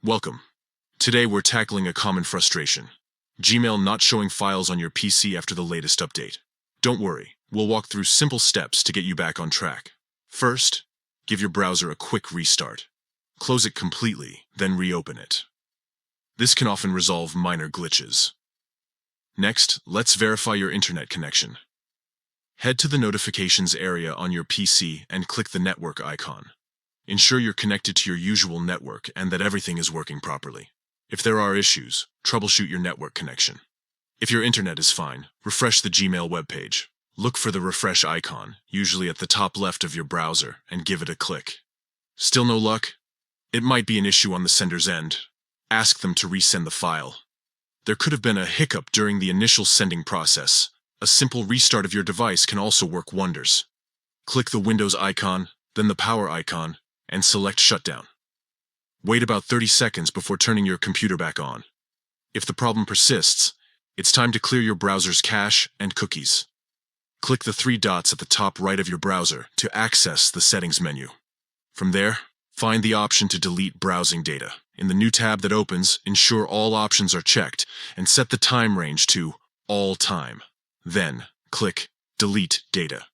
Welcome. Today we're tackling a common frustration: Gmail not showing files on your PC after the latest update. Don't worry, we'll walk through simple steps to get you back on track. First, give your browser a quick restart. Close it completely, then reopen it. This can often resolve minor glitches. Next, let's verify your internet connection. Head to the notifications area on your PC and click the network icon. Ensure you're connected to your usual network and that everything is working properly. If there are issues, troubleshoot your network connection. If your internet is fine, refresh the Gmail webpage. Look for the refresh icon, usually at the top left of your browser, and give it a click. Still no luck? It might be an issue on the sender's end. Ask them to resend the file. There could have been a hiccup during the initial sending process. A simple restart of your device can also work wonders. Click the Windows icon, then the power icon, and select Shutdown. Wait about 30 seconds before turning your computer back on. If the problem persists, it's time to clear your browser's cache and cookies. Click the three dots at the top right of your browser to access the settings menu. From there, find the option to delete browsing data. In the new tab that opens, ensure all options are checked and set the time range to all time. Then, click Delete Data.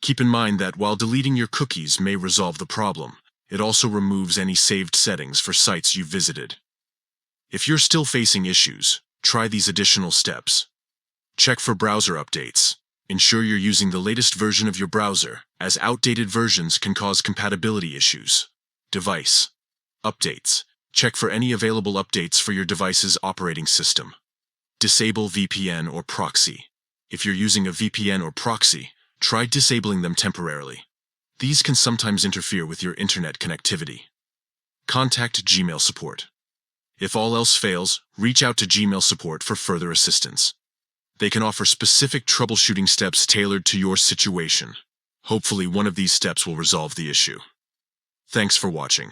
Keep in mind that while deleting your cookies may resolve the problem, it also removes any saved settings for sites you visited. If you're still facing issues, try these additional steps. Check for browser updates. Ensure you're using the latest version of your browser, as outdated versions can cause compatibility issues. Device updates. Check for any available updates for your device's operating system. Disable VPN or proxy. If you're using a VPN or proxy, try disabling them temporarily. These can sometimes interfere with your internet connectivity. Contact Gmail support. If all else fails, reach out to Gmail support for further assistance. They can offer specific troubleshooting steps tailored to your situation. Hopefully, one of these steps will resolve the issue. Thanks for watching.